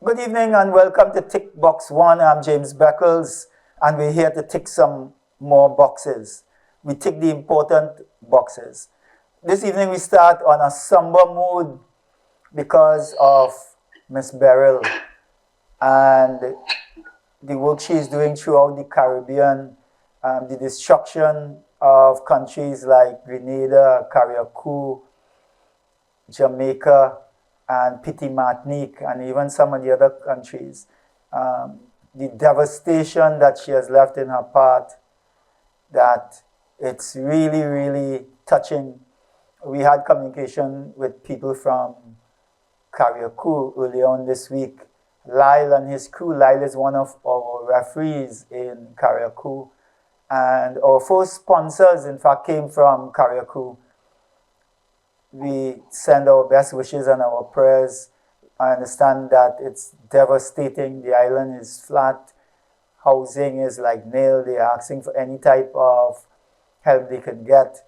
Good evening and welcome to TICKBOX ONE. I'm James Beckles and we're here to tick some more boxes. We tick the important boxes. This evening we start on a somber mood because of Miss Beryl and the work she's doing throughout the Caribbean, the destruction of countries like Grenada, Carriacou, Jamaica, and Petit Martinique, and even some of the other countries. The devastation that she has left in her path, that it's really, really touching. We had communication with people from Carriacou earlier on this week. Lyle and his crew. Lyle is one of our referees in Carriacou. And our first sponsors, in fact, came from Carriacou. We send our best wishes and our prayers. I understand that it's devastating. The island is flat. Housing is like nil. They're asking for any type of help they could get.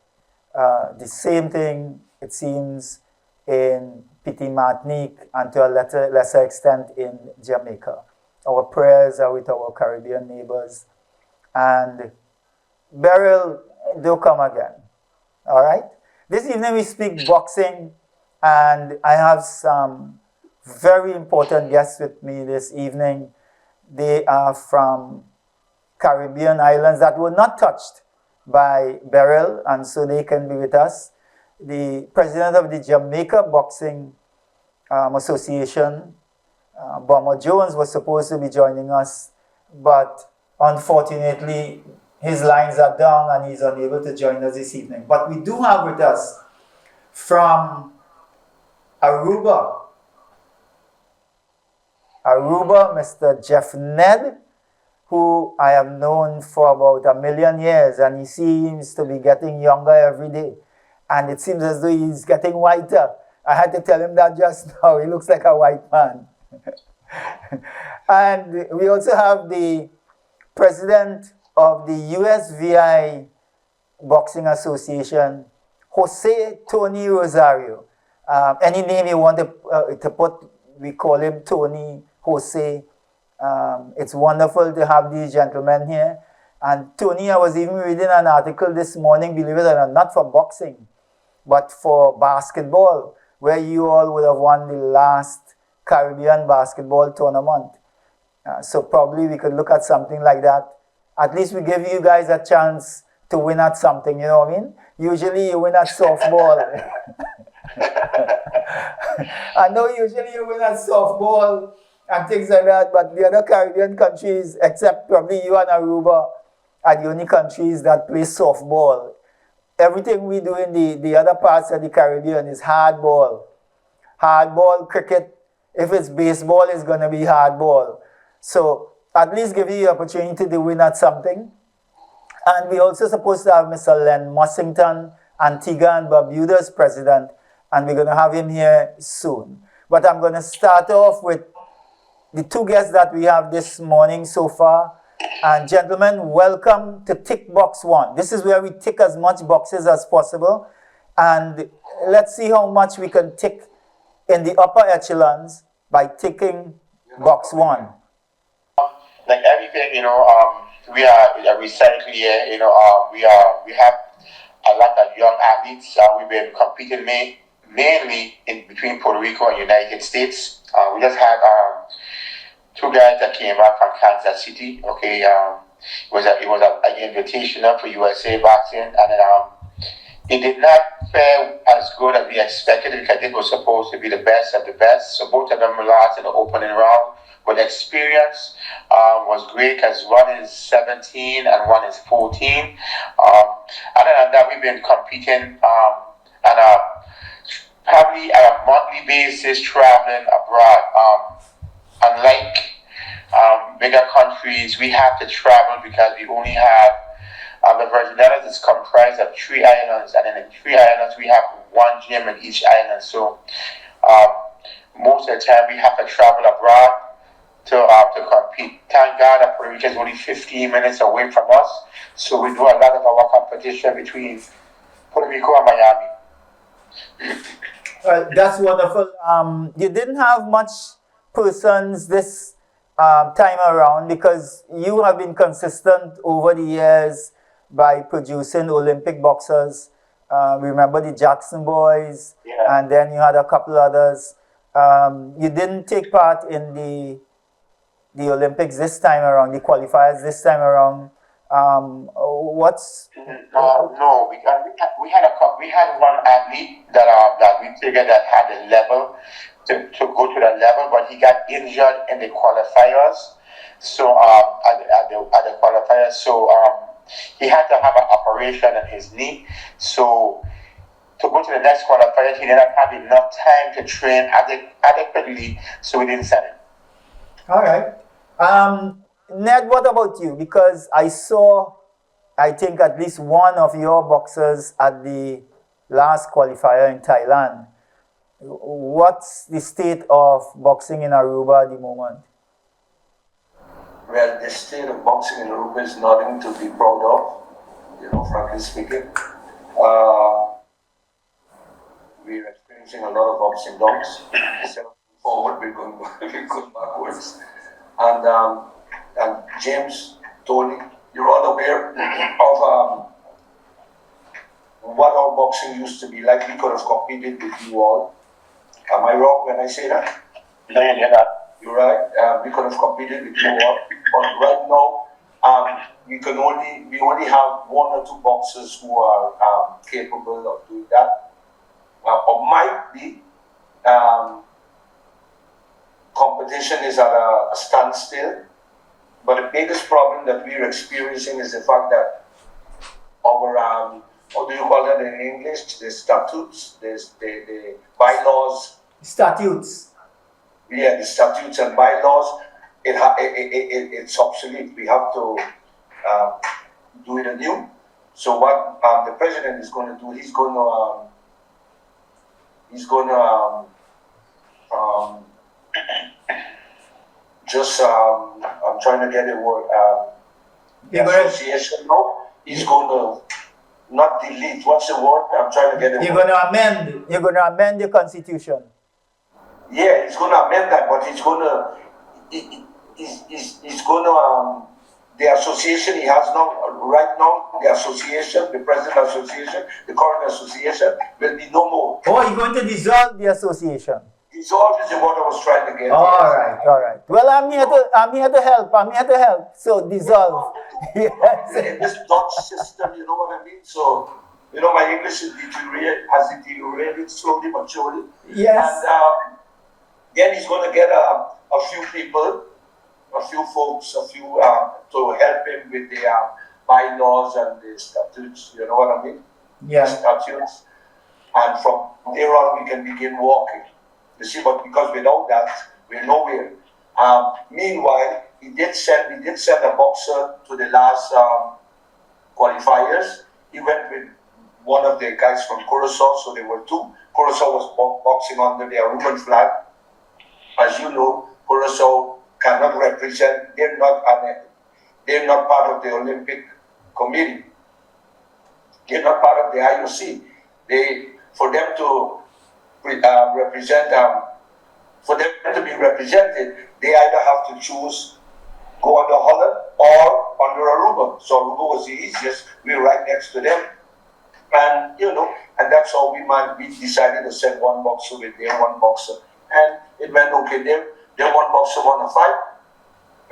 The same thing, it seems, in Petit Martinique and to a lesser extent in Jamaica. Our prayers are with our Caribbean neighbors. And Beryl, do come again. All right? This evening we speak boxing, and I have some very important guests with me this evening. They are from Caribbean islands that were not touched by Beryl, and so they can be with us. The president of the Jamaica Boxing Association, Bomber Jones, was supposed to be joining us, but unfortunately his lines are down and he's unable to join us this evening. But we do have with us from Aruba, Mr. Jeff Nedd, who I have known for about 1 million years, and he seems to be getting younger every day. And it seems as though he's getting whiter. I had to tell him that just now. He looks like a white man. And we also have the president of the USVI Boxing Association, Tony Rosario. Any name you want to put, we call him Tony, Jose. It's wonderful to have these gentlemen here. And Tony, I was even reading an article this morning, believe it or not for boxing, but for basketball, where you all would have won the last Caribbean basketball tournament. So probably we could look at something like that. At least we give you guys a chance to win at something, you know what I mean? Usually you win at softball. I know usually you win at softball and things like that, but the other Caribbean countries, except probably you and Aruba, are the only countries that play softball. Everything we do in the other parts of the Caribbean is hardball. Hardball, cricket. If it's baseball, it's going to be hardball. So at least give you the opportunity to win at something. And we're also supposed to have Mr. Len Mussington, Antigua and Barbuda's president, and we're going to have him here soon. But I'm going to start off with the two guests that we have this morning so far. And gentlemen, welcome to TICKBOX ONE. This is where we tick as much boxes as possible. And let's see how much we can tick in the upper echelons by ticking box one. Like everything, we are recycling here. We have a lot of young athletes. We've been competing mainly in between Puerto Rico and United States. We just had two guys that came back from Kansas City. Okay, it was an invitation for USA Boxing, and then it did not fare as good as we expected because it was supposed to be the best of the best. So both of them lost in the opening round. But the experience was great because one is 17 and one is 14. Other than that, we've been competing on probably on a monthly basis, traveling abroad. Unlike bigger countries, we have to travel because we only have the Virgin Islands is comprised of 3 islands, and in the 3 islands we have 1 gym in each island. So most of the time we have to travel abroad to compete. Thank God that Puerto Rico is only 15 minutes away from us, so we do a lot of our competition between Puerto Rico and Miami. That's wonderful. You didn't have much persons this time around, because you have been consistent over the years by producing Olympic boxers. Remember the Jackson boys, Yeah. and then you had a couple others. You didn't take part in the Olympics this time around, the qualifiers this time around. What's No, we had one athlete that we figured that had the level to go to that level, but he got injured in the qualifiers. So at the qualifiers, so he had to have an operation on his knee. So to go to the next qualifier, he did not have enough time to train adequately, so we didn't send him. all right? Nedd, what about you? Because I saw, I think, at least one of your boxers at the last qualifier in Thailand. What's the state of boxing in Aruba at the moment? Well, the state of boxing in Aruba is nothing to be proud of, frankly speaking. We're experiencing a lot of ups and downs. Instead of moving forward, we're going backwards. And James, Tony, you're all aware of what our boxing used to be like. We could have competed with you all. Am I wrong when I say that? No, you're not. You're right. We could have competed with you all. But right now, we only have one or two boxers who are capable of doing that. Or might be. Competition is at a standstill. But the biggest problem that we're experiencing is the fact that our, what do you call that in English? The statutes, the bylaws. Statutes. Yeah, the statutes and bylaws, it's obsolete. We have to do it anew. So what the president is going to do, he's going to just I'm trying to get a word. The association. No, he's going to not delete. What's the word? I'm trying to get a word. You're going to amend the constitution. Yeah, he's going to amend that, but he's going to. He's going to. The association he has now, right now, the association, the president association, the current association, will be no more. Oh, you're going to dissolve the association. Dissolve is what I was trying to get. All right. Well, I'm here to help. So dissolve. Yes. In this Dutch system, you know what I mean? So, my English has deteriorated slowly but surely. Yes. And then he's going to get a few people, a few folks, to help him with the bylaws and the statutes, you know what I mean? Yeah. The statutes. And from there on, we can begin walking. You see, but because without that, we're nowhere. Meanwhile, we did send a boxer to the last qualifiers. He went with one of the guys from Curacao, so there were two. Curacao was boxing under the Aruban flag. As you know, Curacao cannot represent. They're not part of the Olympic Committee. They're not part of the IOC. For them to be represented, they either have to choose go under Holland or under Aruba. So Aruba was the easiest. We were right next to them, and and that's how we decided to send one boxer with their one boxer, and it went okay. Their one boxer won a fight,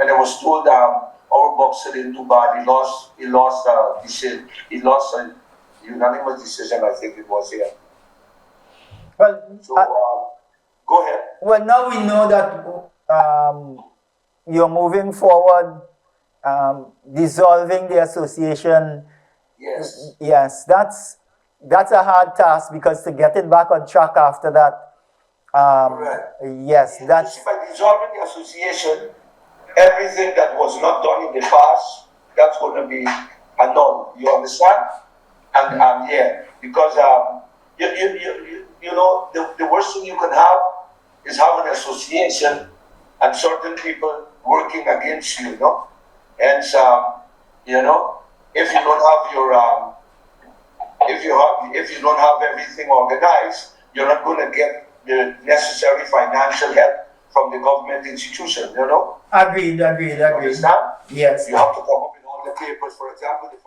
and I was told our boxer didn't do bad. He lost a unanimous decision, I think it was here. Well, so go ahead. Well, now we know that you're moving forward, dissolving the association. Yes. Yes, that's a hard task, because to get it back on track after that. Right. Yes, that's. By dissolving the association, everything that was not done in the past, that's going to be annulled. You understand? And because the worst thing you can have is have an association and certain people working against you, And if you don't have your if you don't have everything organized, you're not going to get the necessary financial help from the government institution, you know? Agreed. You understand? Yes. You have to come up with all the papers, for example, the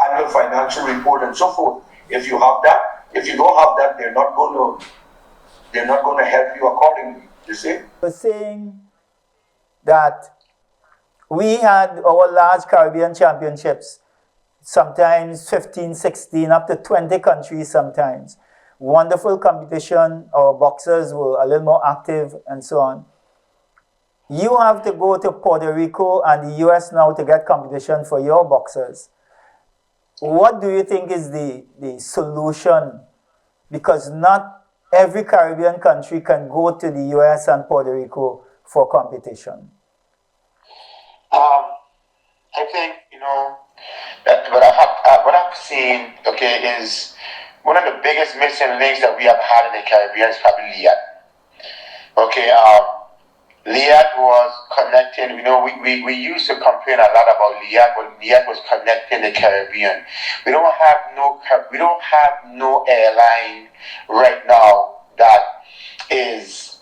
annual financial report and so forth. If you have that, if you don't have that, they're not going to help you accordingly. You see? We're saying that we had our large Caribbean championships, sometimes 15, 16, up to 20 countries sometimes. Wonderful competition. Our boxers were a little more active and so on. You have to go to Puerto Rico and the US now to get competition for your boxers. What do you think is the solution? Because not every Caribbean country can go to the US and Puerto Rico for competition. I think, that what I've seen, okay, is one of the biggest missing links that we have had in the Caribbean is probably Liat. Okay, Liat was connecting, we used to complain a lot about Liat, but Liat was connecting the Caribbean. We don't have no airline right now that is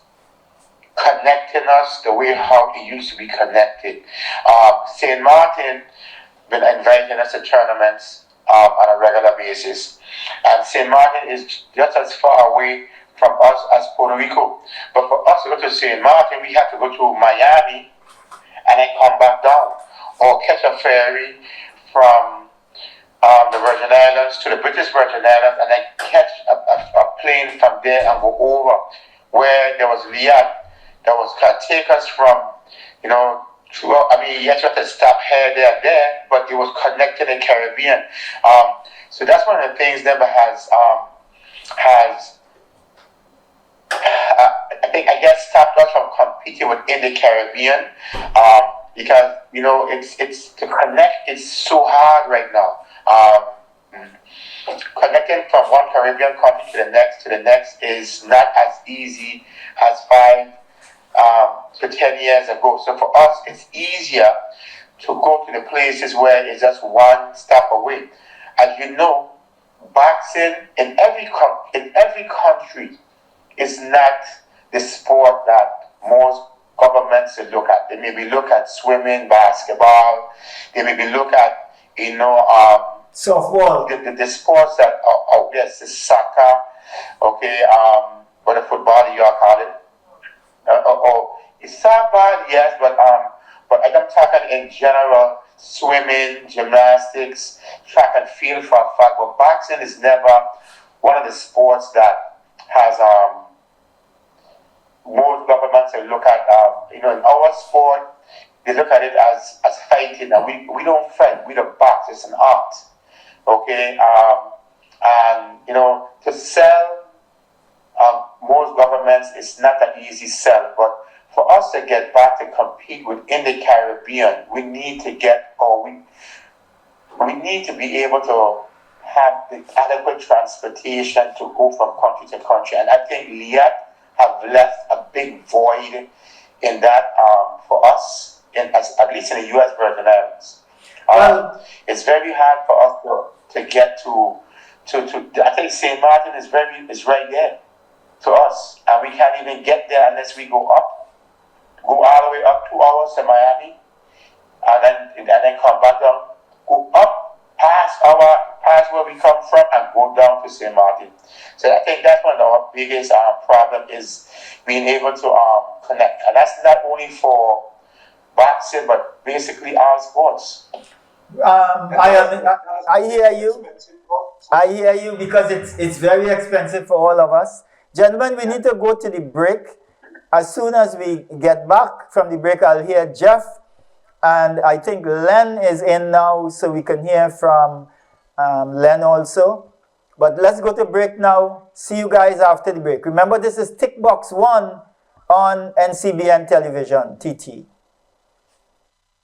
connecting us the way how it used to be connected. St. Martin been inviting us to tournaments on a regular basis, and St. Martin is just as far away from us as Puerto Rico. But for us to go to St. Martin, we have to go to Miami and then come back down, or catch a ferry from the Virgin Islands to the British Virgin Islands, and then catch a plane from there and go over where there was Liat that was going to take us from, yes, you have to stop here, there, but it was connected in the Caribbean. So that's one of the things Never has I guess stopped us from competing within the Caribbean, because it's to connect is so hard right now. Connecting from one Caribbean country to the next is not as easy as 5 to 10 years ago. So for us, it's easier to go to the places where it's just one stop away. As you know, boxing in every country is not the sport that most governments look at. They maybe look at swimming, basketball. They maybe look at softball. The sports that are out there, is soccer. Okay, or the football you all call it. It's softball, yes, but I'm talking in general. Swimming, gymnastics, track and field for a fact. But boxing is never one of the sports that has most governments look at. In our sport, they look at it as fighting, and we don't fight. We don't box. It's an art. Okay, and to sell most governments, it's not an easy sell, but for us to get back to compete within the Caribbean, we need to we need to be able to have the adequate transportation to go from country to country. And I think Liat have left a big void in that for us, at least in the U.S. Virgin Islands. It's very hard for us to get to I think St. Martin is right there to us, and we can't even get there unless we go all the way up 2 hours to Miami, and then come back down, go up past where we come from, and go down to St. Martin. So I think that's one of our biggest problem is being able to connect, and that's not only for boxing but basically all sports. I hear you. I hear you, because it's very expensive for all of us. Gentlemen, we need to go to the break. As soon as we get back from the break, I'll hear Jeff, and I think Len is in now, so we can hear from Len also. But let's go to break now. See you guys after the break. Remember, this is TICKBOX ONE on NCBN Television, TT.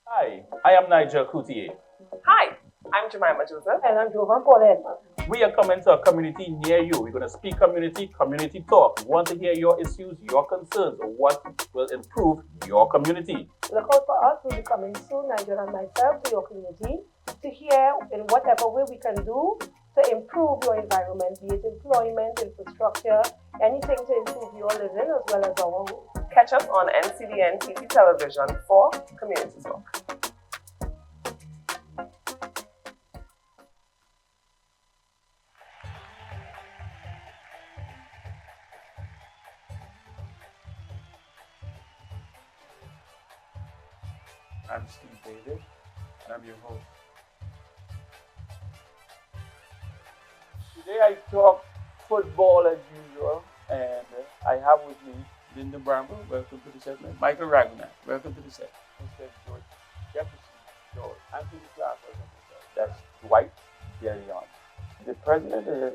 Hi, I am Nigel Coutier. Hi, I'm Jemima Joseph. And I'm Jovan Paul. We are coming to a community near you. We're going to speak community talk. We want to hear your issues, your concerns, what will improve your community. Look out for us. We'll be coming soon, Nigel and myself, to your community to hear in whatever way we can do to improve your environment, be it employment, infrastructure, anything to improve your living as well as our own. Catch us on NCBNTT television for Community Talk. I'm Steve David, and I'm your host. Today I talk football as usual, and I have with me Linda Bramble, welcome to the set, Michael Ragnar, welcome to the set, Mr. George Jefferson, George Anthony Clark, welcome to the set. That's Dwight Deleon. The president of the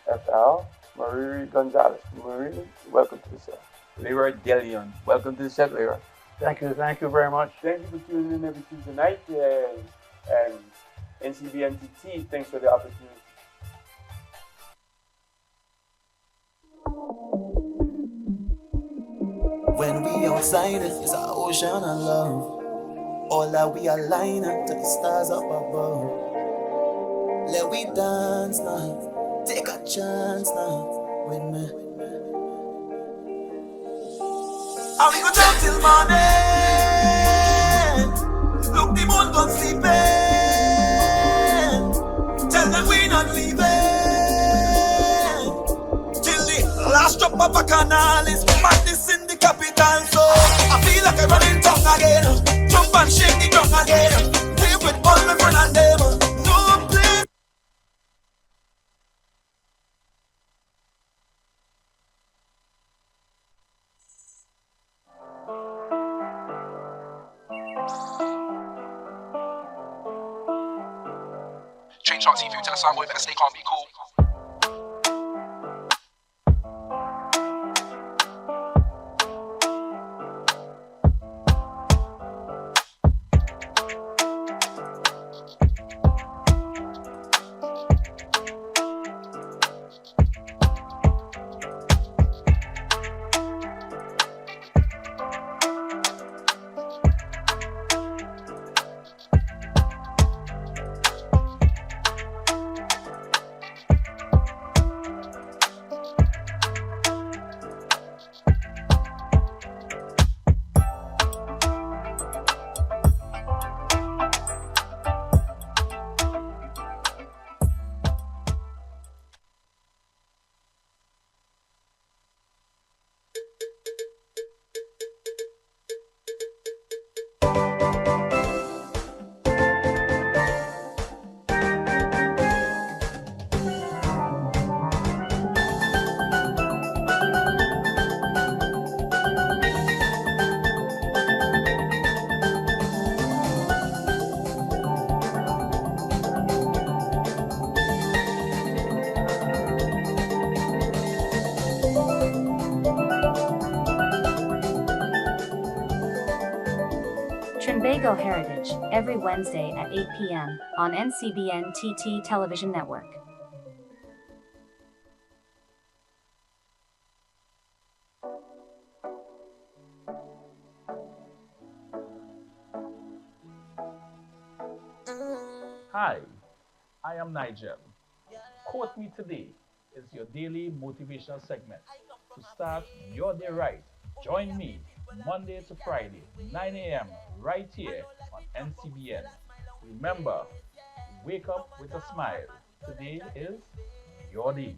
SSFL, Marie Gonzalez. Marie, welcome to the set. Leroy Deleon, welcome to the set, Leroy. Thank you very much. Thank you for tuning in every Tuesday night, and NCBNTT, thanks for the opportunity. When we outside, it's an ocean of love. All that we align up to the stars up above. Let we dance now, take a chance now with me. And we go down till morning. Look, the moon gone sleeping. Tell them we not leaving till the last drop of a canal is madness in the capital. So I feel like I'm running tongue again. Jump and shake the drum again. Live with all my friends and them. No place. Change on TV, tell us soundboy better stay calm, be cool. Trinbago Heritage, every Wednesday at 8 p.m. on NCBNTT Television Network. Hi, I am Nigel. Quote Me Today is your daily motivational segment to start your day right. Join me Monday to Friday, 9 a.m. right here on NCBN. Remember, wake up with a smile. Today is your day.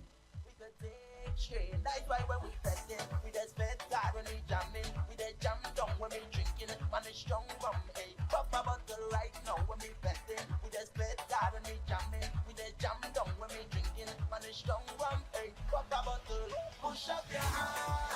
That's why when we festin', we just spend time when we jamming, we just jam down when we drinking, man it's strong rum, hey. Pop a bottle right now when we festin', we just spend time when we jamming, we just jam down when we drinking, man it's strong rum, hey. Pop a bottle, push up your hand.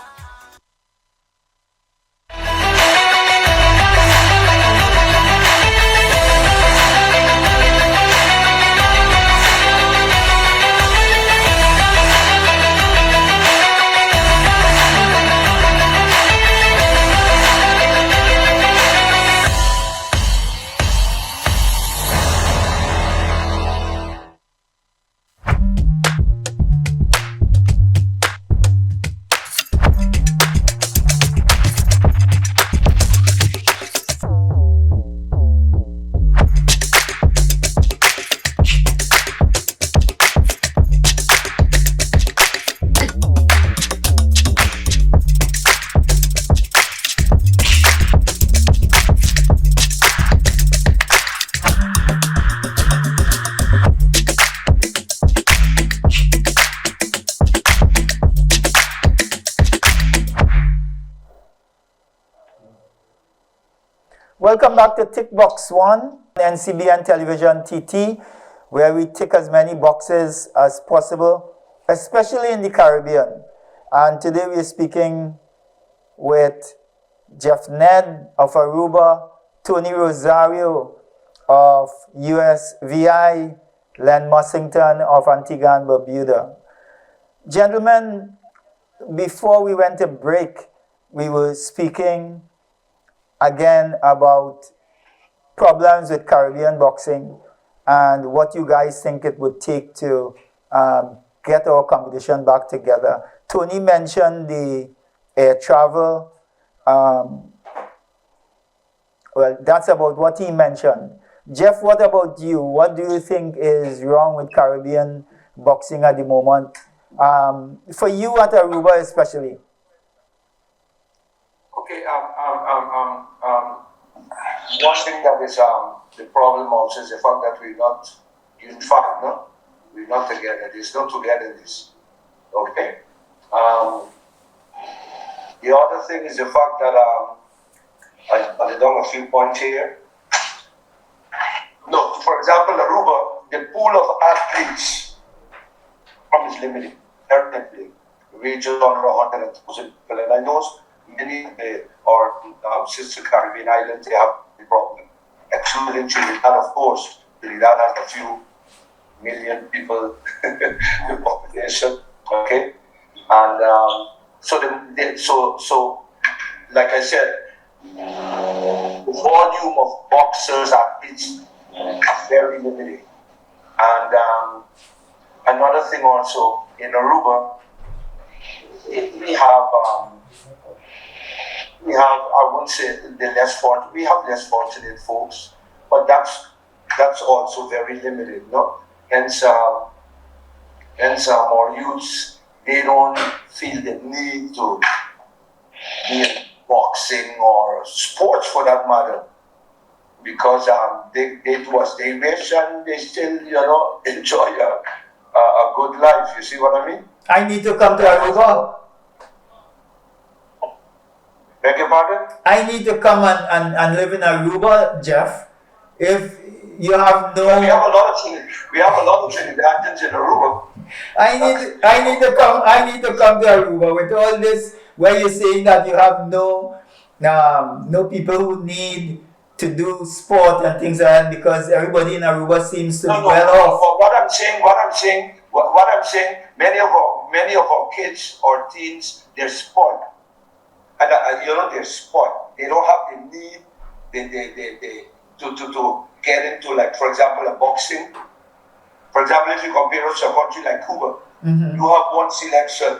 Welcome back to TICKBOX ONE, NCBN Television TT, where we tick as many boxes as possible, especially in the Caribbean. And today we're speaking with Jeff Nedd of Aruba, Tony Rosario of USVI, Len Mussington of Antigua and Barbuda. Gentlemen, before we went to break, we were speaking again about problems with Caribbean boxing and what you guys think it would take to get our competition back together. Tony mentioned the air travel. Well, that's about what he mentioned. Jeff, what about you? What do you think is wrong with Caribbean boxing at the moment? For you at Aruba especially. Okay, one thing that is the problem also is the fact that we're not unified, no? We're not together. There's no togetherness. Okay? The other thing is the fact that I've done a few points here. No, for example, Aruba, the pool of athletes is limited. Definitely. We just under 100,000 people, and I know many of our sister Caribbean islands, they have the problem. Excluding Trinidad, of course. Trinidad has a few million people, the population, okay? And so like I said, the volume of boxers, athletes is very limited. And another thing also, in Aruba, we have, I won't say the less fortunate, we have less fortunate folks, but that's also very limited, no? Hence more youths, they don't feel the need to be in boxing or sports for that matter, because they do as they wish and they still, enjoy a good life. You see what I mean? I need to come to Aruba. Beg your pardon? I need to come and live in Aruba, Jeff. If you have no... We have a lot of Trinidadians in Aruba. I need to come to Aruba with all this where you're saying that you have no people who need to do sport and things like that, because everybody in Aruba seems to be well off. What I'm saying, many of our kids or teens, they're sport. And they're sport. They don't have the need to get into, like, for example, a boxing. For example, if you compare us to a country like Cuba, you have one selection.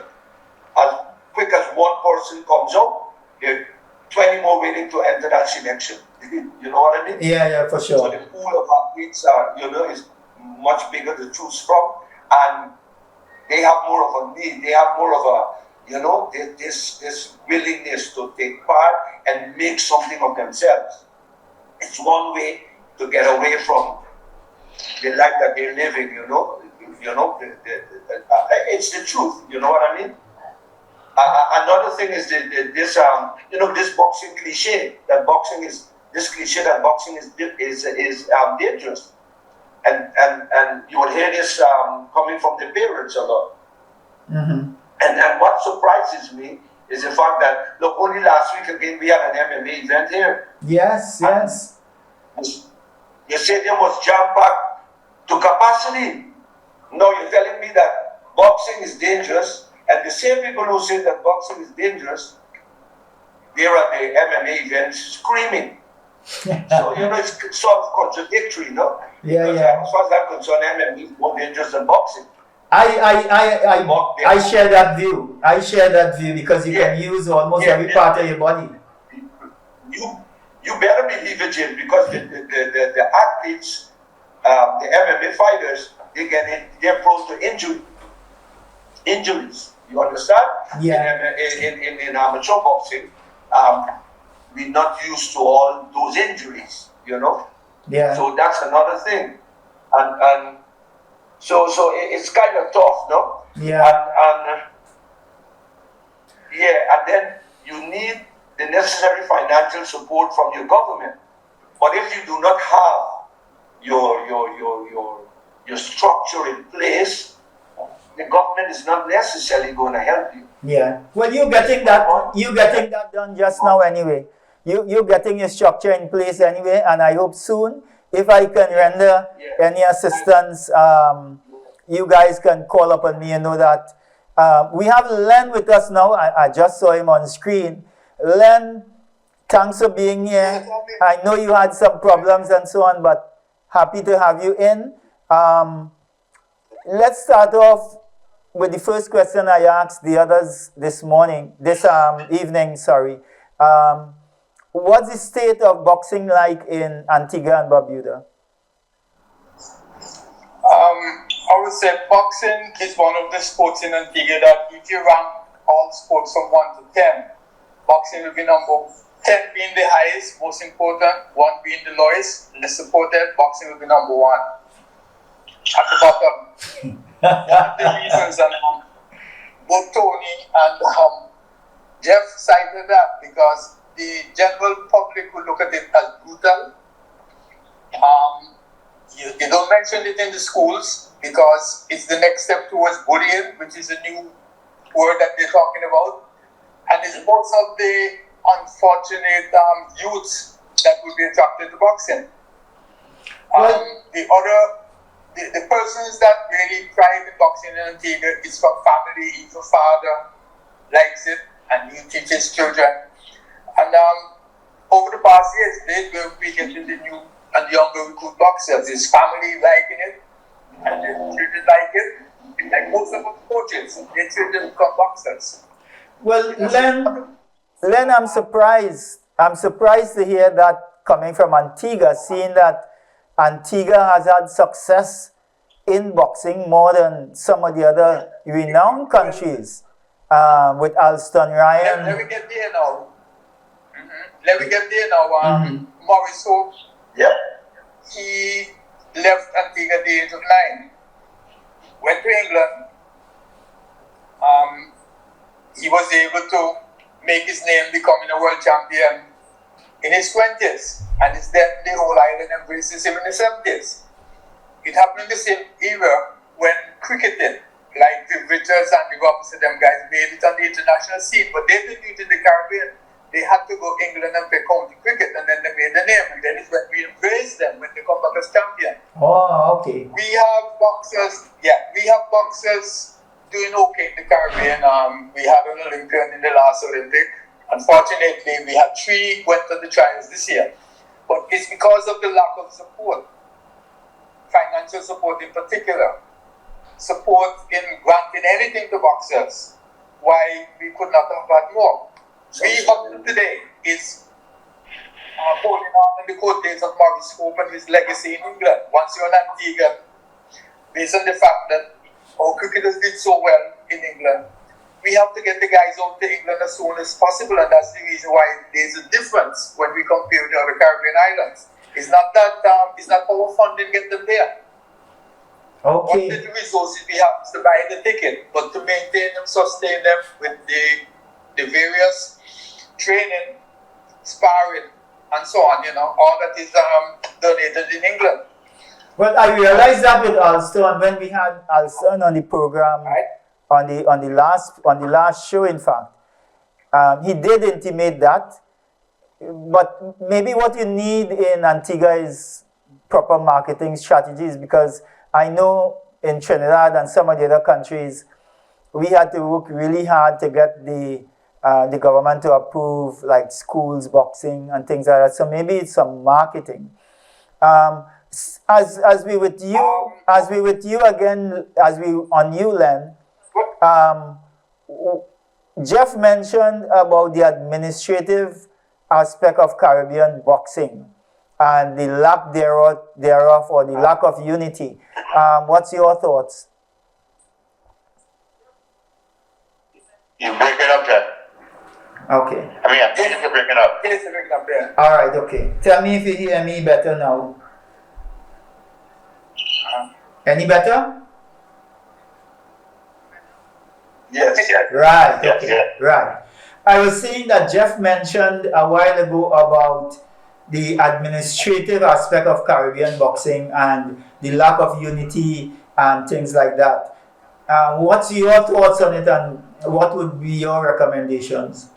As quick as one person comes out, there are 20 more waiting to enter that selection. You know what I mean? Yeah, for sure. So the pool of athletes is much bigger to choose from, and they have more of a need. They have more of a this willingness to take part and make something of themselves. It's one way to get away from the life that they're living. It's the truth. You know what I mean? Another thing is this boxing cliche that boxing is dangerous, and you will hear this coming from the parents a lot. And what surprises me is the fact that, look, only last week again we had an MMA event here. Yes. The stadium was jam-packed to capacity. Now you're telling me that boxing is dangerous, and the same people who say that boxing is dangerous, they're at the MMA event screaming. So, it's sort of contradictory, no? Yeah. As far as I'm concerned, MMA is more dangerous than boxing. I share that view. Because you can use almost every part of your body. You better believe it, Jim, because the athletes, the MMA fighters, they're prone to injuries. You understand? Yeah. In amateur boxing, we're not used to all those injuries. Yeah. So that's another thing, and so it's kind of tough, no? Yeah. And then you need the necessary financial support from your government. But if you do not have your structure in place, the government is not necessarily going to help you. Yeah. Well, you're getting that done just now anyway. You're getting your structure in place anyway, and I hope soon, if I can render any assistance, you guys can call upon me. You know that we have Len with us now. I just saw him on screen. Len, thanks for being here. I know you had some problems and so on, but happy to have you in. Let's start off with the first question I asked the others this evening. What's the state of boxing like in Antigua and Barbuda? I would say boxing is one of the sports in Antigua that if you rank all sports from 1 to 10, boxing will be number 10 being the highest, most important, 1 being the lowest, less supported, boxing will be number 1. At the bottom. One of the reasons, and both Tony and Jeff cited that, because the general public will look at it as brutal. You don't mention it in the schools because it's the next step towards bullying, which is a new word that they're talking about. And it's most of the unfortunate youths that will be attracted to boxing. The persons that really thrive in boxing in Antigua is from family. If a father likes it and he teaches children. And over the past years, they will be getting the new and younger recruit boxers. His family liking it, and the children like it. Like most of the coaches, their children become boxers. Well, Len, I'm surprised. I'm surprised to hear that coming from Antigua, seeing that Antigua has had success in boxing more than some of the other renowned countries, with Alston Ryan. Let me get there now. Maurice Hope, he left Antigua at the age of 9, went to England. He was able to make his name becoming a world champion in his 20s, and it's then the whole island embraces him in the 70s. It happened in the same era when cricketing, like the Richards and the Robinson, them guys made it on the international scene, but they didn't do it in the Caribbean. They had to go England and play county cricket, and then they made the name, and then it's when we embrace them when they come back as champion. Oh, okay. We have boxers doing okay in the Caribbean. We had an Olympian in the last Olympic. Unfortunately, we had 3 went to the trials this year. But it's because of the lack of support, financial support in particular, support in granting anything to boxers, why we could not have had more. We up to today is holding on in the coattails of Maurice Hope and his legacy in England. Once you're in Antigua, based on the fact that our cricketers did so well in England, we have to get the guys out to England as soon as possible, and that's the reason why there's a difference when we compare with the other Caribbean islands. It's not that it's not our funding get them there. Okay. What the resources we have is to buy the ticket, but to maintain them, sustain them with the various training, sparring, and so on, all that is donated in England. Well, I realized that with Alston when we had Alston on the program, on the last show. In fact, he did intimate that. But maybe what you need in Antigua is proper marketing strategies, because I know in Trinidad and some of the other countries, we had to work really hard to get the government to approve like schools boxing and things like that. So maybe it's some marketing. As we with you again, on you, Len. Jeff mentioned about the administrative aspect of Caribbean boxing and the lack thereof or the lack of unity. What's your thoughts? You break it up, Jeff. Okay. I mean, I'm thinking you're breaking up. Yes, you're breaking up there. All right, okay. Tell me if you hear me better now. Any better? Yes. Right, yes, okay, yes. right. I was saying that Jeff mentioned a while ago about the administrative aspect of Caribbean boxing and the lack of unity and things like that. What's your thoughts on it, and what would be your recommendations?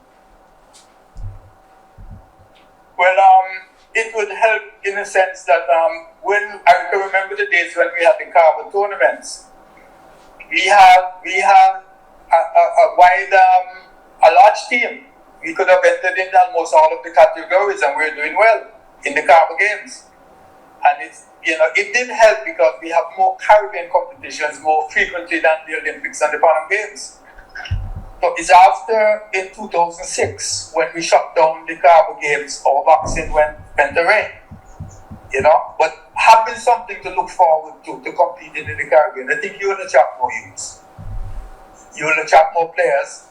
Well, it would help in a sense that when I can remember the days when we had the carbon tournaments, we had a large team. We could have entered in almost all of the categories, and we were doing well in the Carbon Games. And it did help because we have more Caribbean competitions more frequently than the Olympics and the Pan Am Games. So it's after in 2006 when we shut down the Carbon Games, our boxing went away. But having something to look forward to competing in the Caribbean, I think you will attract more youths. You will attract more players.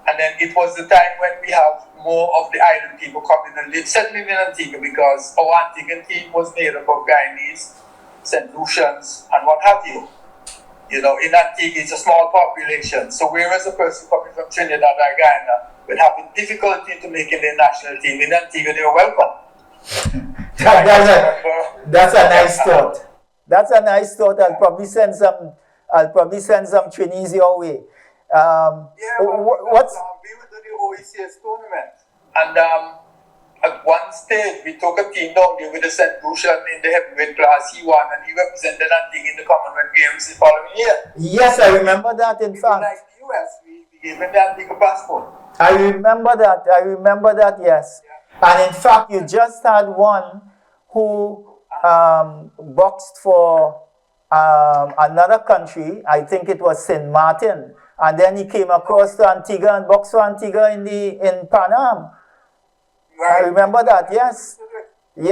And then it was the time when we have more of the island people coming and settling in Antigua, because our Antiguan team was made up of Guyanese, St. Lucians, and what have you. In Antigua, it's a small population. So whereas a person coming from Trinidad or Guyana will have a difficulty to making their national team, in Antigua they are welcome. That's a nice thought. That's a nice thought. I'll probably send some Trinis your way. We went to the OECS tournament, and at one stage we took a team down there with the St. Lucian in the heavyweight class. He won, and he represented Antigua in the Commonwealth Games the following year. Yes, I remember that. In fact, like the US, we gave him the Antigua passport. I remember that. Yes, and in fact, you just had one who boxed for another country. I think it was St. Martin. And then he came across to Antigua and boxed for Antigua in Pan Am. Right. I remember that. Yes. So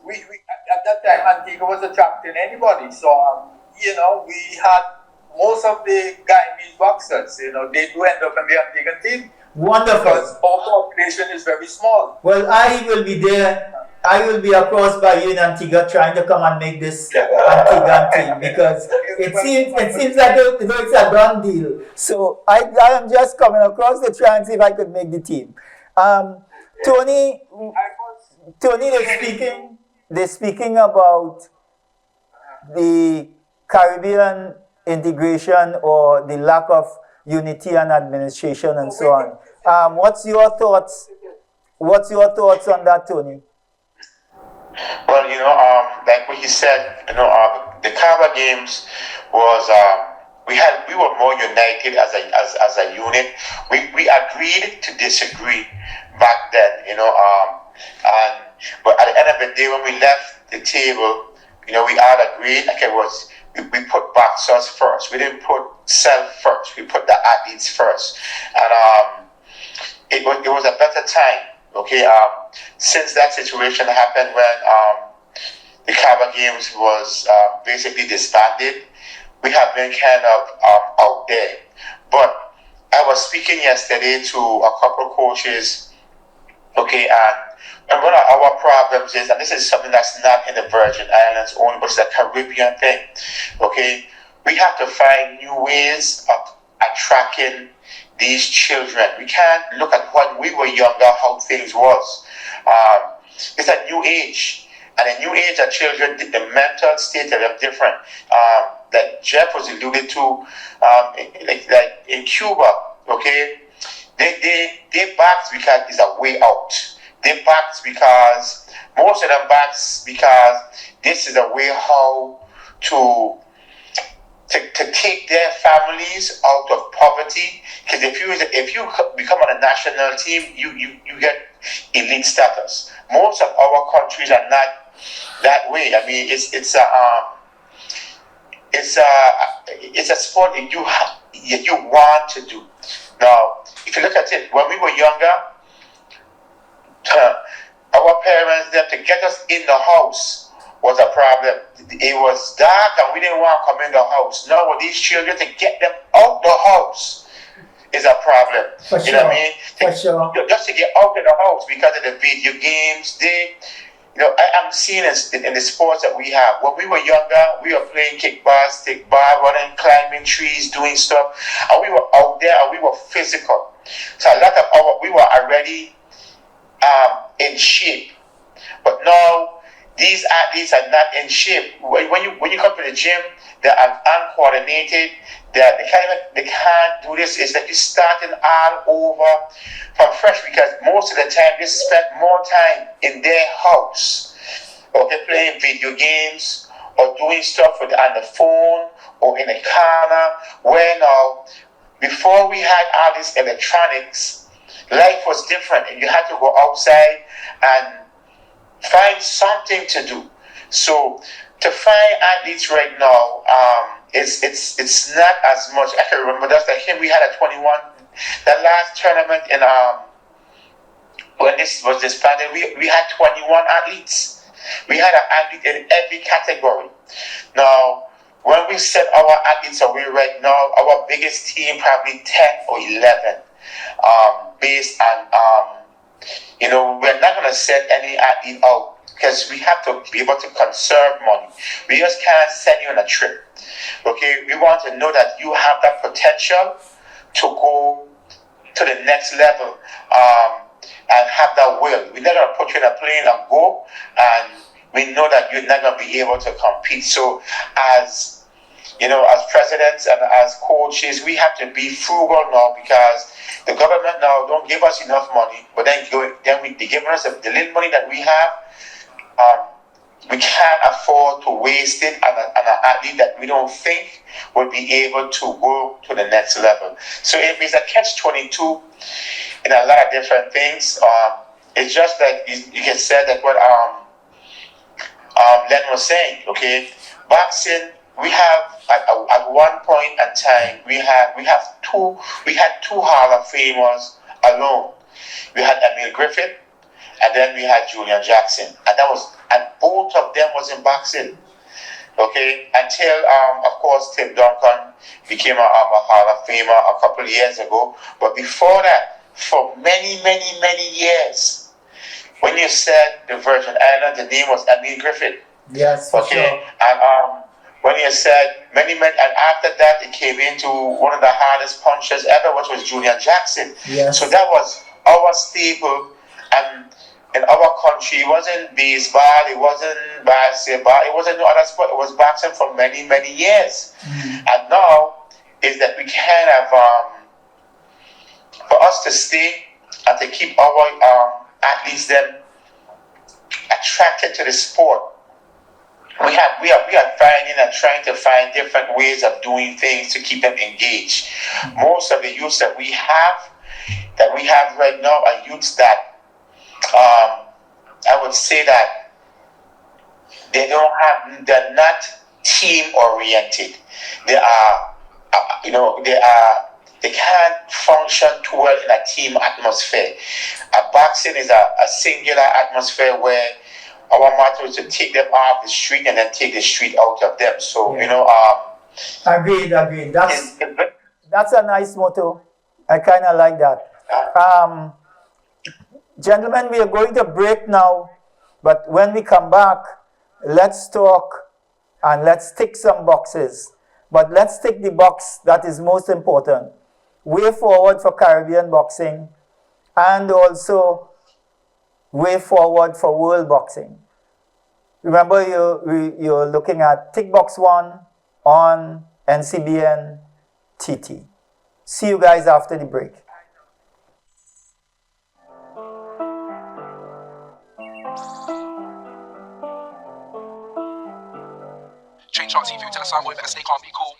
we at that time Antigua was attracting anybody. So we had most of the Guyanese boxers. They do end up in the Antiguan team. Wonderful. Because our population is very small. Well, I will be there. I will be across by you in Antigua trying to come and make this Antiguan team, because it seems like it's a done deal. So I am just coming across to try and see if I could make the team. Tony, they're speaking about the Caribbean integration or the lack of unity and administration and so on. What's your thoughts? What's your thoughts on that, Tony? Well, like what he said, the Caribbean Games was we were more united as a unit. We agreed to disagree back then, but at the end of the day, when we left the table, we all agreed. Okay, we put boxers first. We didn't put self first. We put the athletes first, and it was a better time. Okay, since that situation happened when the Caribbean Games was basically disbanded, we have been kind of out there. But I was speaking yesterday to a couple of coaches, okay, and one of our problems is, and this is something that's not in the Virgin Islands only, but it's a Caribbean thing, okay, we have to find new ways of attracting these children. We can't look at when we were younger, how things was. It's a new age. And a new age of children, the mental state of them different. That Jeff was alluded to, like in Cuba, okay? They box because it's a way out. They box because, most of them box because this is a way how to take their families out of poverty. Because if you become on a national team, you get elite status. Most of our countries are not that way. I mean, it's a sport that you want to do. Now, if you look at it, when we were younger, our parents, them to get us in the house was a problem. It was dark and we didn't want to come in the house. Now with these children, to get them out the house is a problem. You know what I mean? Just to get out of the house because of the video games. I am seeing this in the sports that we have. When we were younger, we were playing kickball, stickball, running, climbing trees, doing stuff, and we were out there and we were physical. So a lot of we were already in shape. But now, these athletes are not in shape. When you come to the gym, they are uncoordinated. They can't do this. It's like you're starting all over from fresh, because most of the time they spend more time in their house, okay, playing video games or doing stuff on the phone or in a corner. Where now, before we had all these electronics, life was different, and you had to go outside and find something to do. So to find athletes right now, it's not as much. I can remember that's like him. We had a 21. The last tournament in when this was disbanded, we had 21 athletes. We had an athlete in every category. Now, when we set our athletes away right now, our biggest team probably 10 or 11, based on we're not going to set any athlete out, because we have to be able to conserve money. We just can't send you on a trip. Okay, we want to know that you have that potential to go to the next level, and have that will. We're not going to put you in a plane and go, and we know that you're not going to be able to compete. So as presidents and as coaches, we have to be frugal now, because the government now don't give us enough money, but they're giving us the little money that we have. We can't afford to waste it on an athlete that we don't think will be able to go to the next level. So it means a catch-22 in a lot of different things. It's just like you can say that what Len was saying. Okay, boxing. We have at one point in time we had two Hall of Famers alone. We had Emil Griffith, and then we had Julian Jackson, and both of them was in boxing. Okay, until of course Tim Duncan became a Hall of Famer a couple of years ago. But before that, for many years, when you said the Virgin Islands, the name was Emil Griffith. Yes, for sure. And when you said many, and after that it came into one of the hardest punchers ever, which was Julian Jackson. Yes. So that was our staple, and in our country, it wasn't baseball, it wasn't basketball, it wasn't no other sport. It was boxing for many years. And now is that we can have for us to stay and to keep our athletes them attracted to the sport. We are finding and trying to find different ways of doing things to keep them engaged. Most of the youths that we have right now are youths that I would say that they're not team oriented. They can't function too well in a team atmosphere. Boxing is a singular atmosphere where our motto is to take them off the street and then take the street out of them. So Agreed. That's a nice motto. I kind of like that. Gentlemen, we are going to break now, but when we come back, let's talk and let's tick some boxes. But let's tick the box that is most important. Way forward for Caribbean boxing, and also way forward for world boxing. Remember, you're looking at TICKBOX ONE on NCBNTT. See you guys after the break. Change our TV to the soundboy, better stay calm, be cool.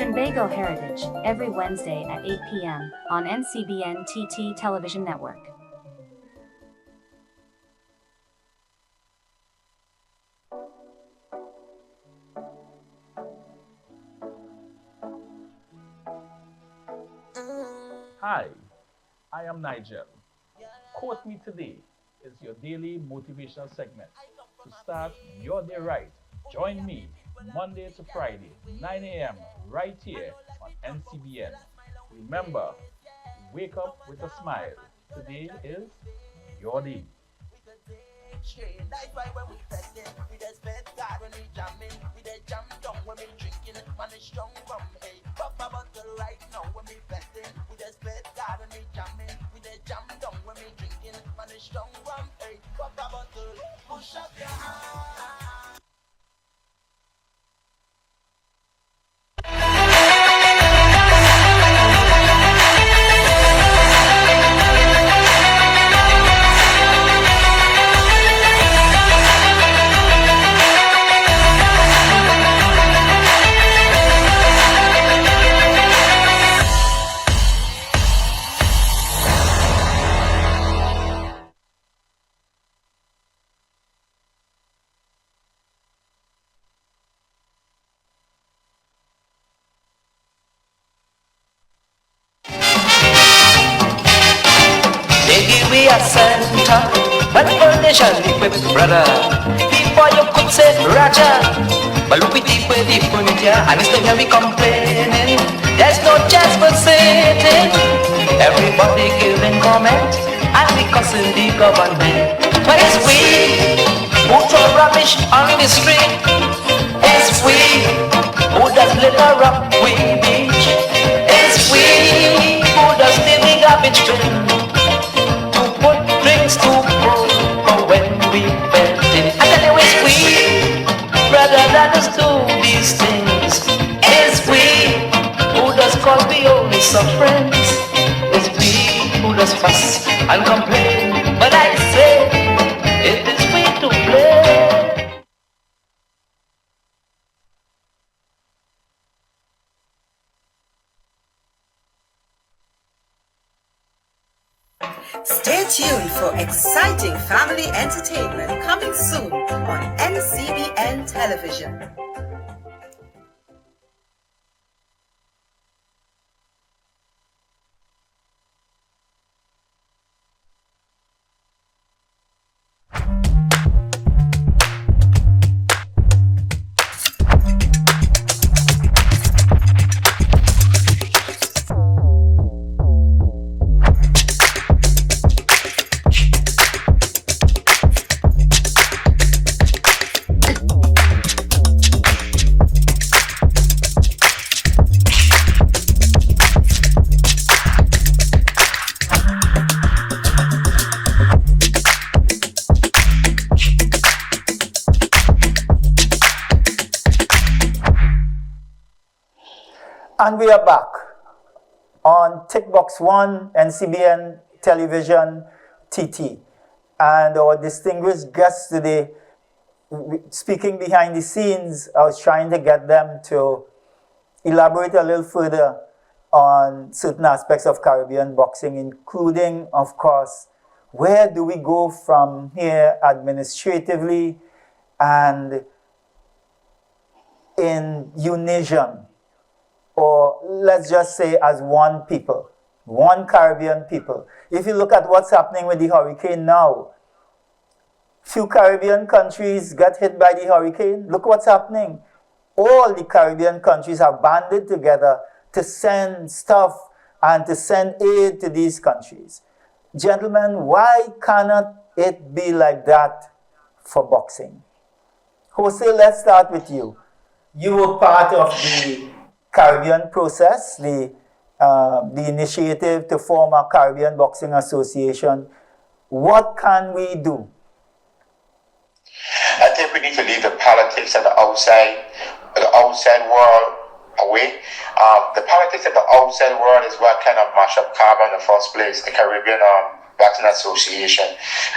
Trinbago Heritage, every Wednesday at 8 p.m. on NCBNTT Television Network. Hi, I am Nigel. Quote Me Today is your daily motivational segment to start your day right. Join me Monday to Friday, 9 a.m. right here on NCBN. Remember, wake up with a smile. Today is your day. That's why when we testing, we just bet God when we jamming, we just jam down when we drinking, man is strong from hey, pop a bottle right now when we betting, we just bet God when we jamming, we just jam down when we drinking, man is strong from hey, pop a bottle, push up your hand. We are center, but foundation equipped, brother. Before you could say Raja, but look with deep on it, yeah. And instead of complaining, there's no chance for sitting. Everybody giving comment and we cussing the government. But it's we who throw rubbish on the street. It's we who does litter up we beach. It's we who does the garbage bin. To grow for when we bend it. I tell you it's we, rather than us do these things. It's we who does cause we only sufferings. It's we who does fuss and complain. But I say, it is we to blame. Stay tuned for exciting family entertainment coming soon on NCBN Television. And we are back on TICKBOX ONE, NCBN Television, TT. And our distinguished guests today, speaking behind the scenes, I was trying to get them to elaborate a little further on certain aspects of Caribbean boxing, including, of course, where do we go from here administratively and in unison, or let's just say as one people, one Caribbean people. If you look at what's happening with the hurricane now, few Caribbean countries got hit by the hurricane. Look what's happening. All the Caribbean countries have banded together to send stuff and to send aid to these countries. Gentlemen, why cannot it be like that for boxing? Jose, let's start with you. You were part of the Caribbean process, the initiative to form a Caribbean Boxing Association. What can we do? I think we need to leave the politics and the outside world away. The politics of the outside world is what kind of mash up Caribbean in the first place, the Caribbean Boxing Association.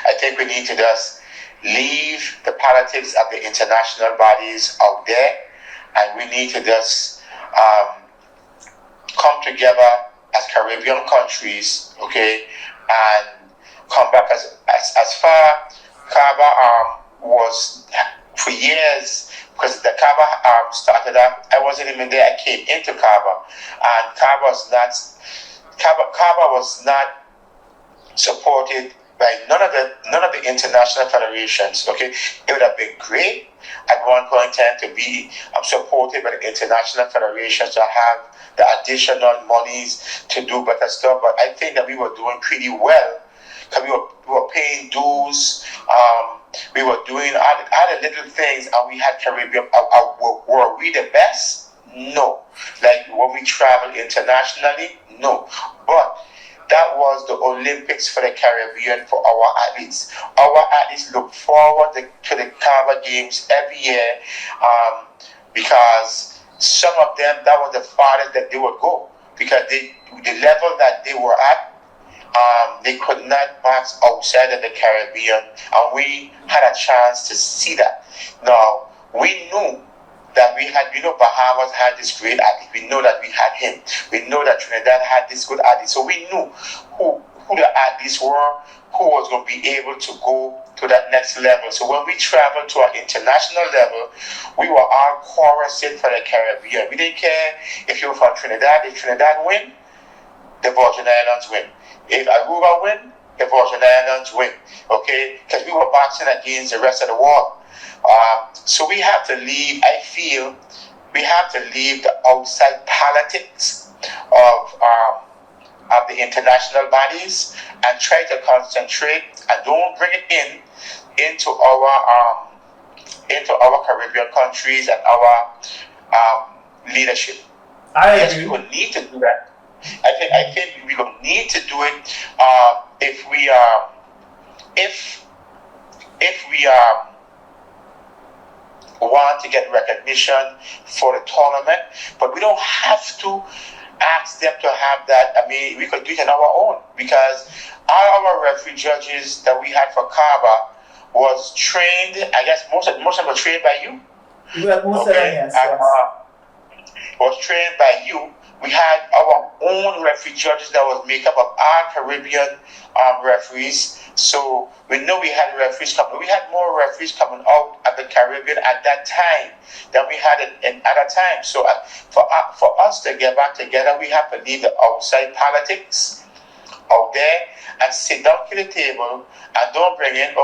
I think we need to just leave the politics of the international bodies out there, and we need to just together as Caribbean countries, okay, and come back as far. Kaba was for years, because the Kaba started up. I wasn't even there. I came into Kaba, and Kaba was not supported by none of the international federations. Okay, it would have been great at one point in time to be supported by the international federations to have the additional monies to do better stuff. But I think that we were doing pretty well because we were paying dues. We were doing other little things, and we had Caribbean. Were we the best? No. Like when we traveled internationally, no. But that was the Olympics for the Caribbean for our athletes. Our athletes look forward to the Kaba Games every year because some of them, that was the farthest that they would go, because the level that they were at, they could not box outside of the Caribbean, and we had a chance to see that. Now, we knew that we had, Bahamas had this great athlete. We know that we had him. We know that Trinidad had this good athlete. So we knew who the athletes were, who was going to be able to go to that next level. So when we traveled to an international level, we were all chorusing for the Caribbean. We didn't care if you were from Trinidad. If Trinidad win, the Virgin Islands win. If Aruba win, the Virgin Islands win. Okay? Because we were boxing against the rest of the world. So we have to leave, I feel, we have to leave the outside politics of the international bodies and try to concentrate and don't bring it into our Caribbean countries and our leadership. Yes, we will need to do that. I think we will need to do it if we want to get recognition for the tournament, but we don't have to ask them to have that. I mean, we could do it on our own, because all our referee judges that we had for Kaba was trained. I guess most of them were trained by you. Well, most of them, yes. Was trained by you. We had our own referee judges that was made up of our Caribbean referees. So we know we had referees coming. We had more referees coming out of the Caribbean at that time than we had in other times. So for us to get back together, we have to leave the outside politics out there and sit down to the table and don't bring in,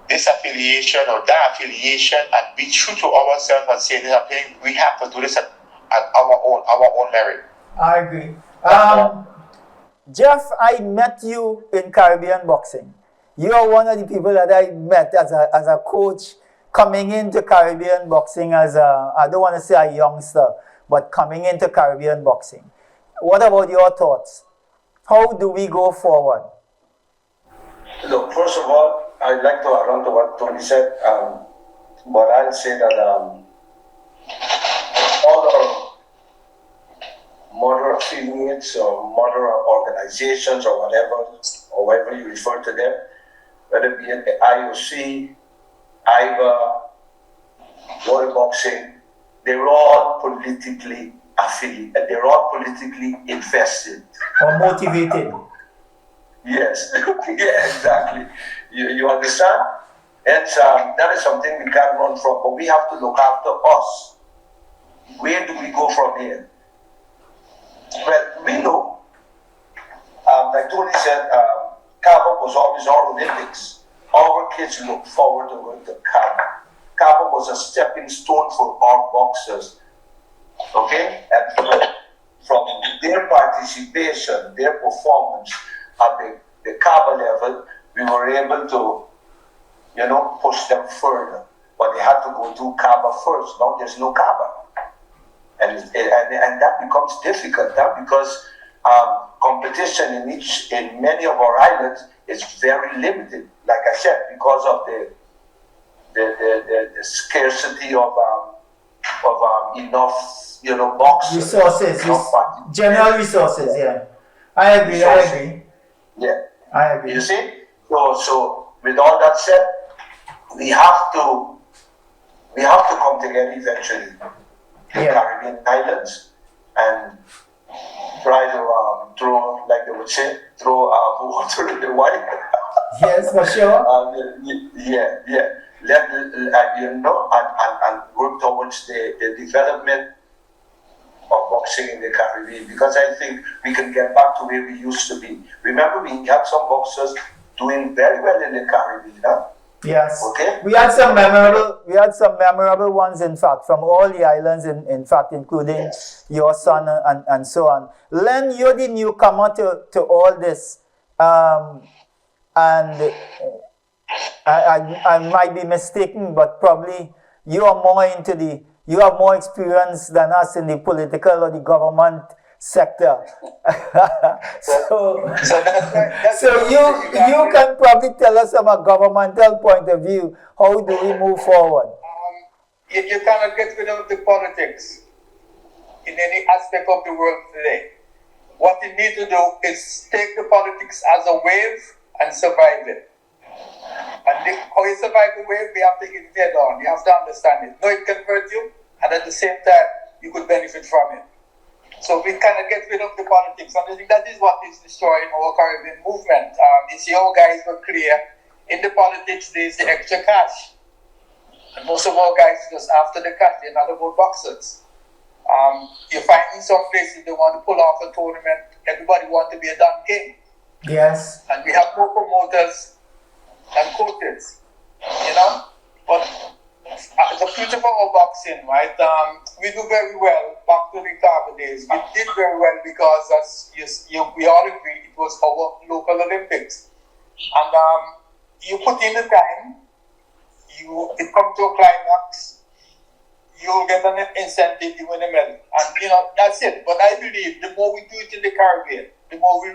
this affiliation or that affiliation, and be true to ourselves and say something. We have to do this at our own merit. I agree. Jeff, I met you in Caribbean boxing. You are one of the people that I met as a coach coming into Caribbean boxing as I don't want to say a youngster, but coming into Caribbean boxing. What about your thoughts? How do we go forward? Look, first of all, I'd like to add on to what Tony said, but I'll say that all our mother affiliates or mother organizations or whatever you refer to them, whether it be the IOC, IBA, World Boxing, they're all politically affiliated. They're all politically invested. Or motivated. Yes, yeah, exactly. You understand? And that is something we can't run from, but we have to look after us. Where do we go from here? Well, we know, like Tony said, Kaba was always our Olympics. Our kids look forward to going to Kaba. Kaba was a stepping stone for our boxers. Okay? And from their participation, their performance at the Kaba level, we were able to, push them further. But they had to go to Kaba first. Now there's no Kaba. And that becomes difficult because competition in many of our islands is very limited. Like I said, because of the scarcity of enough boxers, resources, general resources. Yeah, I agree. Yeah, I agree. You see, so with all that said, we have to come together eventually. The Caribbean islands, throw water in the wine. Yes, for sure. Let and work towards the development of boxing in the Caribbean, because I think we can get back to where we used to be. Remember, we had some boxers doing very well in the Caribbean, huh? Yes. Okay. We had some memorable ones, in fact, from all the islands, in fact, including your son and so on. Len, you're the newcomer to all this, and I might be mistaken, but probably you are more you have more experience than us in the political or the government sector. so you can probably tell us from a governmental point of view, how do we move forward? You cannot get rid of the politics in any aspect of the world today. What you need to do is take the politics as a wave and survive it. And how you survive the wave, we have to get it head on. You have to understand it. No, it can hurt you, and at the same time, you could benefit from it. So we cannot get rid of the politics. And I think that is what is destroying our Caribbean movement. You see how guys were clear. In the politics, there's the extra cash. And most of our guys just after the cash, they're not about boxers. You find in some places they want to pull off a tournament. Everybody wants to be a Don King. Yes. And we have more promoters and coaches, you know. But the future for our boxing, right? We do very well back to the Carver days. We did very well because, as we all agree, it was our local Olympics. And you put in the time, it comes to a climax, you'll get an incentive, you win a medal. And, you know, that's it. But I believe the more we do it in the Caribbean, the more we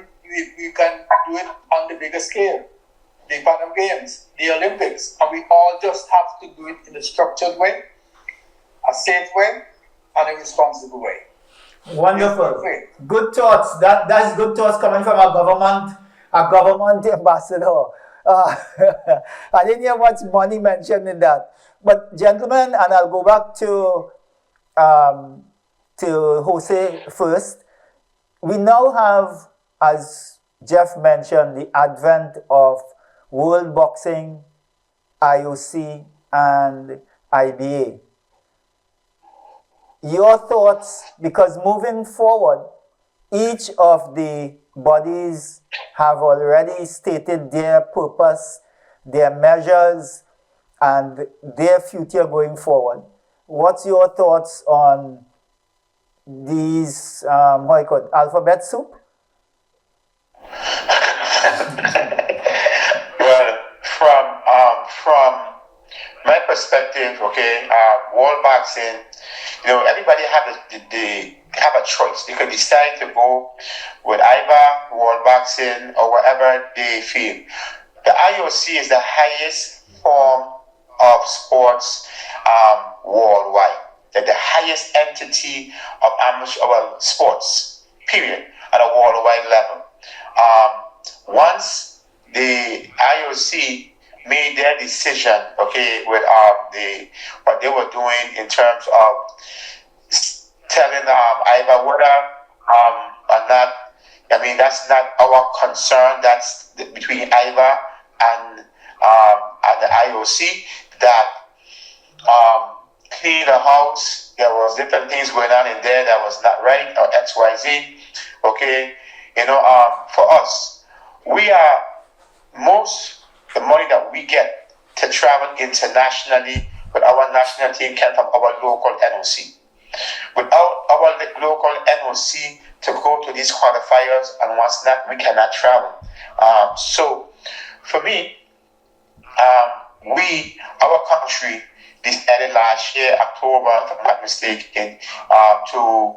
can do it on the bigger scale. The Pan Am Games, the Olympics, and we all just have to do it in a structured way, a safe way, and a responsible way. Wonderful. Good thoughts. That's good thoughts coming from a government ambassador. I didn't hear much money mentioned in that. But gentlemen, and I'll go back to Jose first. We now have, as Jeff mentioned, the advent of World Boxing, IOC, and IBA. Your thoughts, because moving forward, each of the bodies have already stated their purpose, their measures, and their future going forward. What's your thoughts on these, alphabet soup? Well, from my perspective, world boxing, everybody have a choice. They could decide to go with either world boxing or whatever they feel. The IOC is the highest form of sports worldwide. They're the highest entity of amateur sports, period, at a worldwide level. Once the IOC made their decision, with what they were doing in terms of telling Iva whether or not, that's not our concern. That's between Iva and the IOC that clean the house. There was different things going on in there that was not right, or XYZ. For us, we are the money that we get to travel internationally with our national team came from our local NOC. Without our local NOC to go to these qualifiers, and once that, we cannot travel. So, for me, our country decided last year, October, if I'm not mistaken, to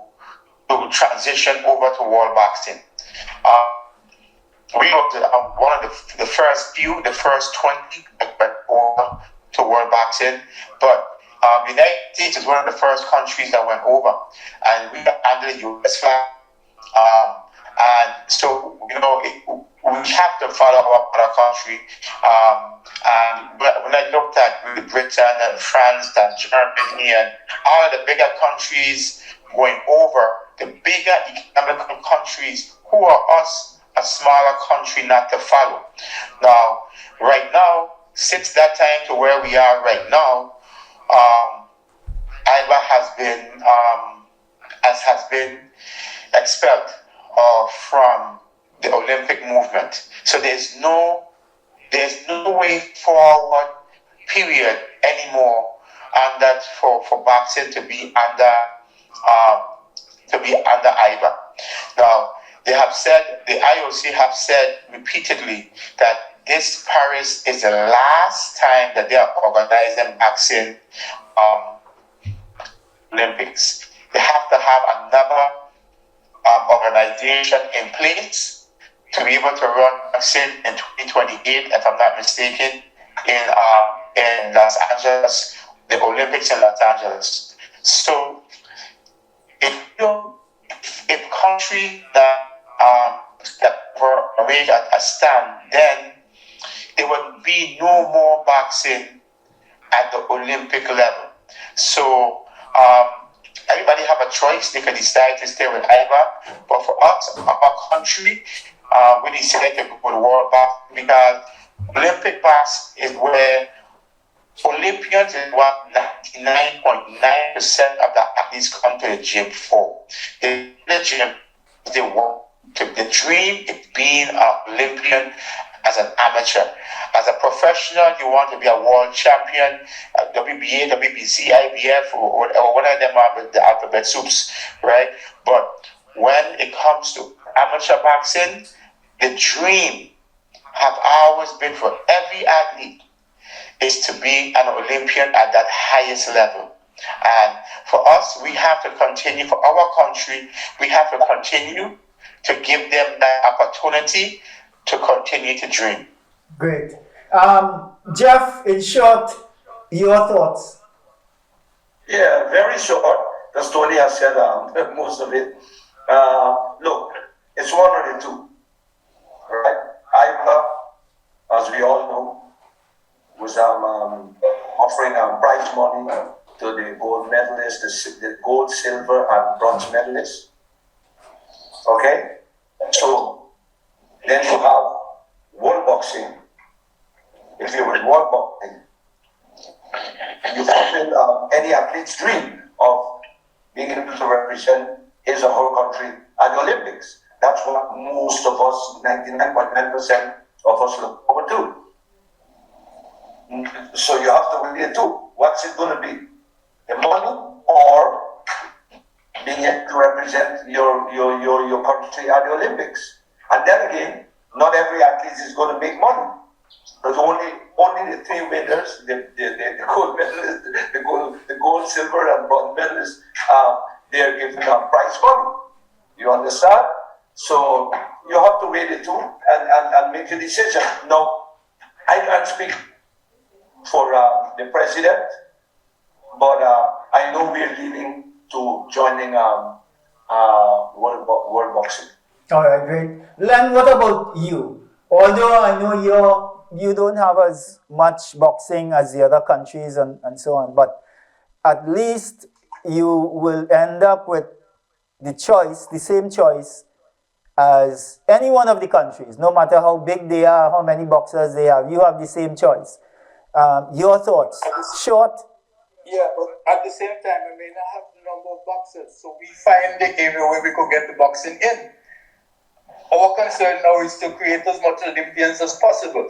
transition over to world boxing. We were one of the first 20 that went over to world boxing, but the United States is one of the first countries that went over, and we are under the US flag. And so, we have to follow our country. And when I looked at Britain and France and Germany and all of the bigger countries going over, the bigger economic countries, who are us a smaller country not to follow. Now, right now, since that time to where we are right now, IBA has been expelled from the Olympic movement. So there's no way forward, period, anymore, and that for boxing to be under IBA. Now, the IOC have said repeatedly that this Paris is the last time that they are organizing boxing Olympics. They have to have another organization in place to be able to run boxing in 2028, if I'm not mistaken, in Los Angeles, the Olympics in Los Angeles. So, if country that arrange a stand, then there would be no more boxing at the Olympic level. So everybody have a choice. They can decide to stay with IBA. But for us, our country, we decided to go with World Boxing because Olympic boxing is where Olympians is what 99.9% of the athletes come to the gym for. In the gym, they want to. The dream is being an Olympian as an amateur. As a professional, you want to be a world champion, WBA, WBC, IBF, or whatever of them are with the alphabet soups, right? But when it comes to amateur boxing, the dream have always been for every athlete is to be an Olympian at that highest level. And for us, we have to continue, for our country, we have to continue to give them that opportunity to continue to dream. Great. Jeff, in short, your thoughts? Yeah, very short, because Tony has said most of it. Look, it's one or the two, right? IBA, as we all know, was offering prize money to the gold medalists, the gold, silver, and bronze medalists. Okay? So, then you have World Boxing. If you were World Boxing, you fulfill any athlete's dream of being able to represent his or her country at the Olympics. That's what most of us, 99.9% of us look forward to. So you have to weigh the two. What's it going to be? The money or being able to represent your country at the Olympics? And then again, not every athlete is going to make money. Because only the three winners, the gold medalists, the gold, silver, and bronze medalists, they are given prize money. You understand? So you have to weigh the two and make a decision. Now, I can't speak for the president, but I know we're leaning to joining World Boxing. All right, great. Len, what about you? Although I know you don't have as much boxing as the other countries and so on, but at least you will end up with the same choice as any one of the countries, no matter how big they are, how many boxers they have, you have the same choice. Your thoughts? Short? Yeah, but at the same time, I may not have the number of boxers, so we find the area where we could get the boxing in. Our concern now is to create as much Olympians as possible.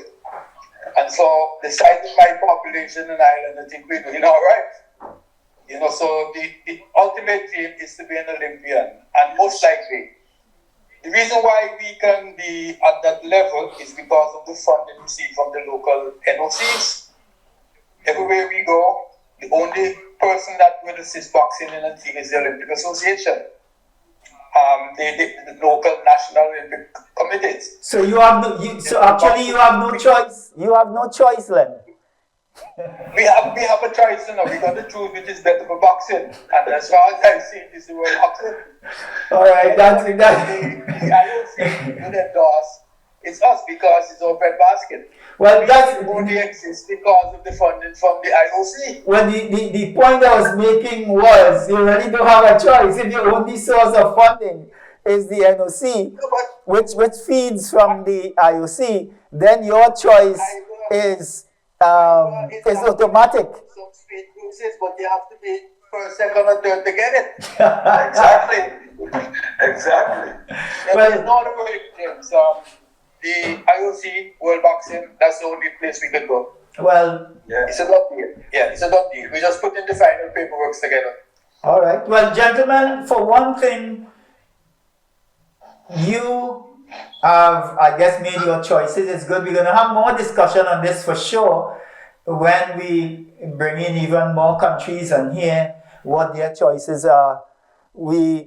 And so, the size of my population in Ireland, I think we're doing all right. You know, so the ultimate dream is to be an Olympian. And most likely, the reason why we can be at that level is because of the funding received from the local NOCs. Everywhere we go, the only person that will assist boxing in Antigua is the Olympic Association. The local national Olympic committees. So you have no choice. You have no choice, Len. We have a choice, you know. We got to choose which is better for boxing, and as far as I see, this is World Boxing. All right, that's it. The IOC would endorse. It's us because it's open basket. Well, that's only exists because of the funding from the IOC. Well, the point I was making was you really don't have a choice. If your only source of funding is the NOC, which feeds from the IOC, then your choice is automatic. Some speed cruises, but you have to be first, second, or third to get it. Exactly. Well, it's not a way, James. The IOC, World Boxing, that's the only place we can go. Well, it's a done deal. Yeah, it's a done deal. We just put in the final paperwork together. All right. Well, gentlemen, for one thing, you have, I guess, made your choices. It's good. We're going to have more discussion on this for sure when we bring in even more countries and hear what their choices are. We're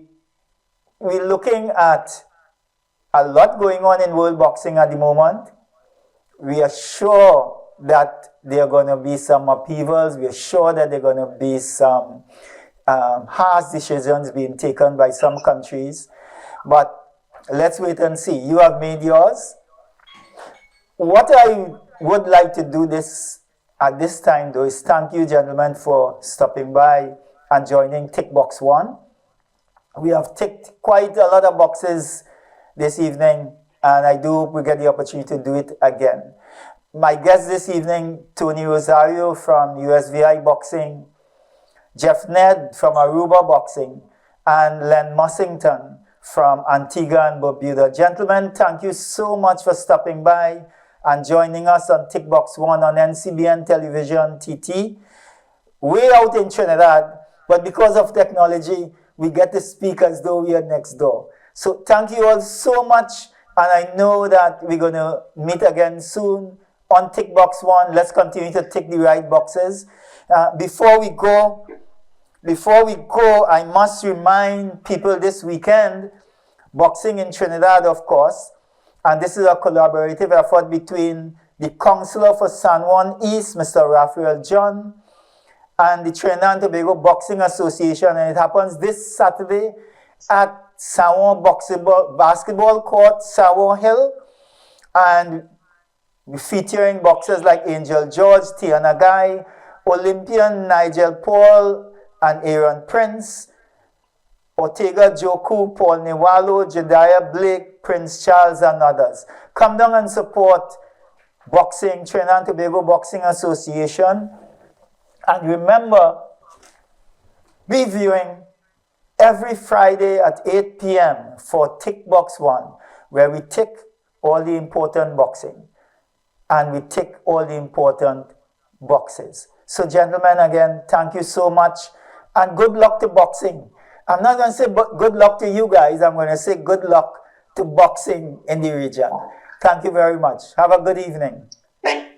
looking at a lot going on in world boxing at the moment. We are sure that there are going to be some upheavals. We are sure that there are going to be some harsh decisions being taken by some countries. But let's wait and see. You have made yours. What I would like to do at this time, though, is thank you, gentlemen, for stopping by and joining TICKBOX ONE. We have ticked quite a lot of boxes this evening, and I do hope we get the opportunity to do it again. My guests this evening, Tony Rosario from USVI Boxing, Jeff Nedd from Aruba Boxing, and Len Mussington from Antigua and Barbuda. Gentlemen, thank you so much for stopping by and joining us on TICKBOX ONE on NCBN Television TT. Way out in Trinidad, but because of technology, we get to speak as though we are next door. So thank you all so much, and I know that we're going to meet again soon on TICKBOX ONE. Let's continue to tick the right boxes. Before we go, I must remind people this weekend, boxing in Trinidad, of course, and this is a collaborative effort between the Councillor for San Juan East, Mr. Raphael John, and the Trinidad and Tobago Boxing Association, and it happens this Saturday at San Juan Basketball Court, San Juan Hill, and we're featuring boxers like Angel George, Tiana Guy, Olympian Nigel Paul and Aaron Prince, Ortega Joku, Paul Newalo, Jediah Blake, Prince Charles, and others. Come down and support boxing, Trinidad and Tobago Boxing Association. And remember, be viewing every Friday at 8 p.m. for TICKBOX ONE, where we tick all the important boxing and we tick all the important boxes. So gentlemen, again, thank you so much and good luck to boxing. I'm not going to say good luck to you guys. I'm going to say good luck to boxing in the region. Thank you very much. Have a good evening. Thank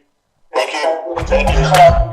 you.